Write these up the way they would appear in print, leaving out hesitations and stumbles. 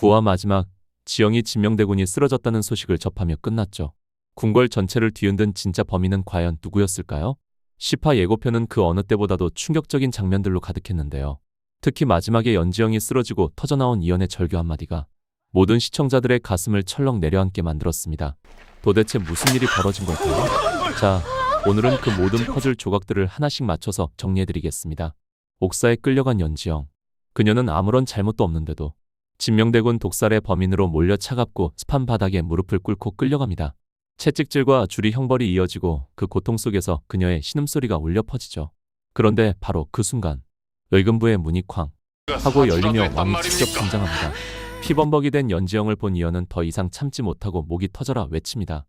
9화 마지막, 지영이 진명대군이 쓰러졌다는 소식을 접하며 끝났죠. 궁궐 전체를 뒤흔든 진짜 범인은 과연 누구였을까요? 10화 예고편은 그 어느 때보다도 충격적인 장면들로 가득했는데요. 특히 마지막에 연지영이 쓰러지고 터져나온 이연의 절규 한마디가 모든 시청자들의 가슴을 철렁 내려앉게 만들었습니다. 도대체 무슨 일이 벌어진 걸까요? 자, 오늘은 그 모든 퍼즐 조각들을 하나씩 맞춰서 정리해드리겠습니다. 옥사에 끌려간 연지영. 그녀는 아무런 잘못도 없는데도 진명대군 독살의 범인으로 몰려 차갑고 습한 바닥에 무릎을 꿇고 끌려갑니다. 채찍질과 줄이 형벌이 이어지고 그 고통 속에서 그녀의 신음소리가 울려 퍼지죠. 그런데 바로 그 순간 의금부의 문이 쾅 하고 열리며 왕이 직접 등장합니다. 피범벅이 된 연지영을 본 이연은 더 이상 참지 못하고 목이 터져라 외칩니다.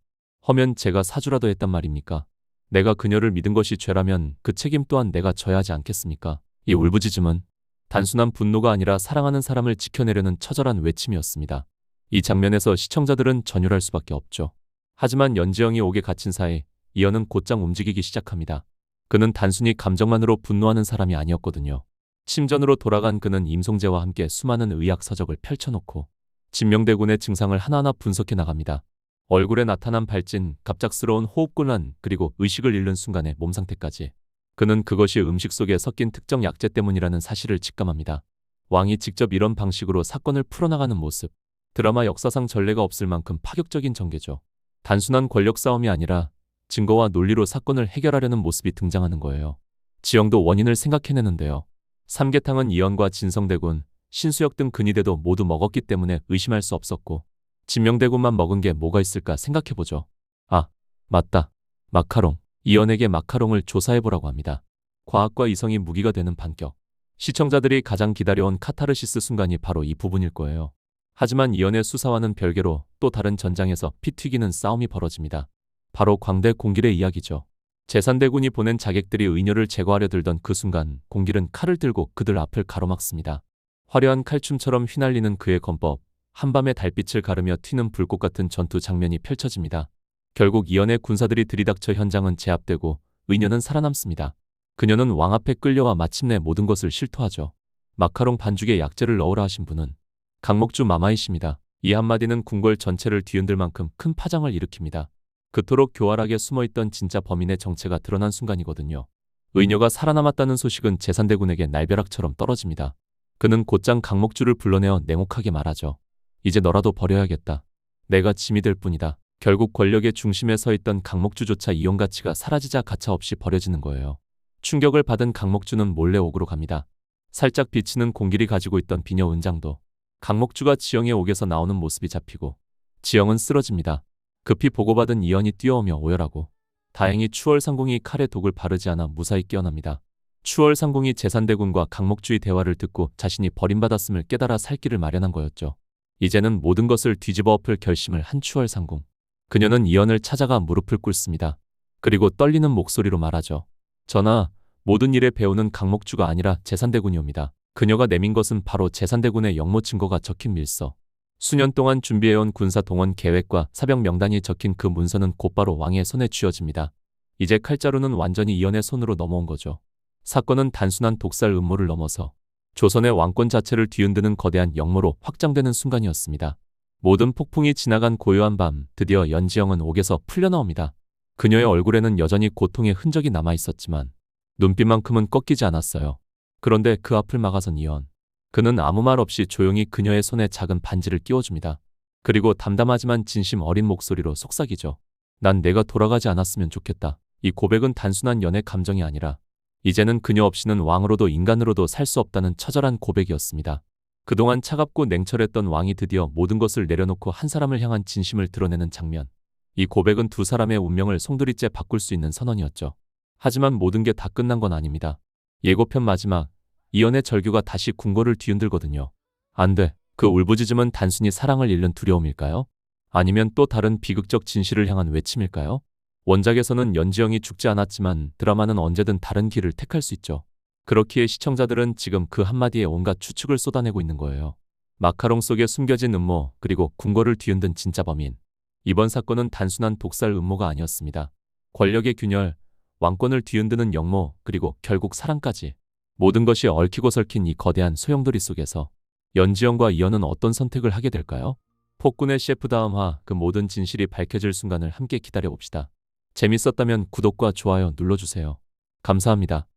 허면 제가 사주라도 했단 말입니까? 내가 그녀를 믿은 것이 죄라면 그 책임 또한 내가 져야 하지 않겠습니까? 이 울부짖음은 단순한 분노가 아니라 사랑하는 사람을 지켜내려는 처절한 외침이었습니다. 이 장면에서 시청자들은 전율할 수밖에 없죠. 하지만 연지영이 옥에 갇힌 사이 이연은 곧장 움직이기 시작합니다. 그는 단순히 감정만으로 분노하는 사람이 아니었거든요. 침전으로 돌아간 그는 임송재와 함께 수많은 의학 서적을 펼쳐놓고 진명대군의 증상을 하나하나 분석해 나갑니다. 얼굴에 나타난 발진, 갑작스러운 호흡곤란, 그리고 의식을 잃는 순간의 몸 상태까지. 그는 그것이 음식 속에 섞인 특정 약재 때문이라는 사실을 직감합니다. 왕이 직접 이런 방식으로 사건을 풀어나가는 모습. 드라마 역사상 전례가 없을 만큼 파격적인 전개죠. 단순한 권력 싸움이 아니라 증거와 논리로 사건을 해결하려는 모습이 등장하는 거예요. 지영도 원인을 생각해내는데요. 삼계탕은 이연과 진성대군, 신수역 등 근위대도 모두 먹었기 때문에 의심할 수 없었고 진명대군만 먹은 게 뭐가 있을까 생각해보죠. 아, 맞다. 마카롱. 이연에게 마카롱을 조사해보라고 합니다. 과학과 이성이 무기가 되는 반격. 시청자들이 가장 기다려온 카타르시스 순간이 바로 이 부분일 거예요. 하지만 이연의 수사와는 별개로 또 다른 전장에서 피 튀기는 싸움이 벌어집니다. 바로 광대 공길의 이야기죠. 제산대군이 보낸 자객들이 의녀를 제거하려 들던 그 순간 공길은 칼을 들고 그들 앞을 가로막습니다. 화려한 칼춤처럼 휘날리는 그의 권법, 한밤의 달빛을 가르며 튀는 불꽃 같은 전투 장면이 펼쳐집니다. 결국 이연의 군사들이 들이닥쳐 현장은 제압되고 의녀는 살아남습니다. 그녀는 왕 앞에 끌려와 마침내 모든 것을 실토하죠. 마카롱 반죽에 약재를 넣으라 하신 분은 강목주 마마이십니다. 이 한마디는 궁궐 전체를 뒤흔들 만큼 큰 파장을 일으킵니다. 그토록 교활하게 숨어있던 진짜 범인의 정체가 드러난 순간이거든요. 의녀가 살아남았다는 소식은 제산대군에게 날벼락처럼 떨어집니다. 그는 곧장 강목주를 불러내어 냉혹하게 말하죠. 이제 너라도 버려야겠다. 내가 짐이 될 뿐이다. 결국 권력의 중심에 서 있던 강목주조차 이용 가치가 사라지자 가차없이 버려지는 거예요. 충격을 받은 강목주는 몰래 옥으로 갑니다. 살짝 비치는 공길이 가지고 있던 비녀 은장도 강목주가 지영의 옥에서 나오는 모습이 잡히고 지영은 쓰러집니다. 급히 보고받은 이연이 뛰어오며 오열하고 다행히 추월상공이 칼에 독을 바르지 않아 무사히 깨어납니다. 추월상공이 제산대군과 강목주의 대화를 듣고 자신이 버림받았음을 깨달아 살 길을 마련한 거였죠. 이제는 모든 것을 뒤집어 엎을 결심을 한 추월상공. 그녀는 이연을 찾아가 무릎을 꿇습니다. 그리고 떨리는 목소리로 말하죠. 전하, 모든 일에 배우는 강목주가 아니라 제산대군이옵니다. 그녀가 내민 것은 바로 제산대군의 영모 증거가 적힌 밀서. 수년 동안 준비해온 군사 동원 계획과 사병 명단이 적힌 그 문서는 곧바로 왕의 손에 쥐어집니다. 이제 칼자루는 완전히 이연의 손으로 넘어온 거죠. 사건은 단순한 독살 음모를 넘어서 조선의 왕권 자체를 뒤흔드는 거대한 역모로 확장되는 순간이었습니다. 모든 폭풍이 지나간 고요한 밤, 드디어 연지영은 옥에서 풀려나옵니다. 그녀의 얼굴에는 여전히 고통의 흔적이 남아있었지만 눈빛만큼은 꺾이지 않았어요. 그런데 그 앞을 막아선 이연. 그는 아무 말 없이 조용히 그녀의 손에 작은 반지를 끼워줍니다. 그리고 담담하지만 진심 어린 목소리로 속삭이죠. 난 내가 돌아가지 않았으면 좋겠다. 이 고백은 단순한 연애 감정이 아니라 이제는 그녀 없이는 왕으로도 인간으로도 살 수 없다는 처절한 고백이었습니다. 그동안 차갑고 냉철했던 왕이 드디어 모든 것을 내려놓고 한 사람을 향한 진심을 드러내는 장면. 이 고백은 두 사람의 운명을 송두리째 바꿀 수 있는 선언이었죠. 하지만 모든 게 다 끝난 건 아닙니다. 예고편 마지막, 이연의 절규가 다시 궁궐을 뒤흔들거든요. 안 돼. 그 울부짖음은 단순히 사랑을 잃는 두려움일까요? 아니면 또 다른 비극적 진실을 향한 외침일까요? 원작에서는 연지영이 죽지 않았지만 드라마는 언제든 다른 길을 택할 수 있죠. 그렇기에 시청자들은 지금 그 한마디에 온갖 추측을 쏟아내고 있는 거예요. 마카롱 속에 숨겨진 음모, 그리고 궁궐을 뒤흔든 진짜 범인. 이번 사건은 단순한 독살 음모가 아니었습니다. 권력의 균열, 왕권을 뒤흔드는 역모, 그리고 결국 사랑까지. 모든 것이 얽히고 설킨 이 거대한 소용돌이 속에서 연지영과 이현은 어떤 선택을 하게 될까요? 폭군의 셰프 다음화 그 모든 진실이 밝혀질 순간을 함께 기다려봅시다. 재밌었다면 구독과 좋아요 눌러주세요. 감사합니다.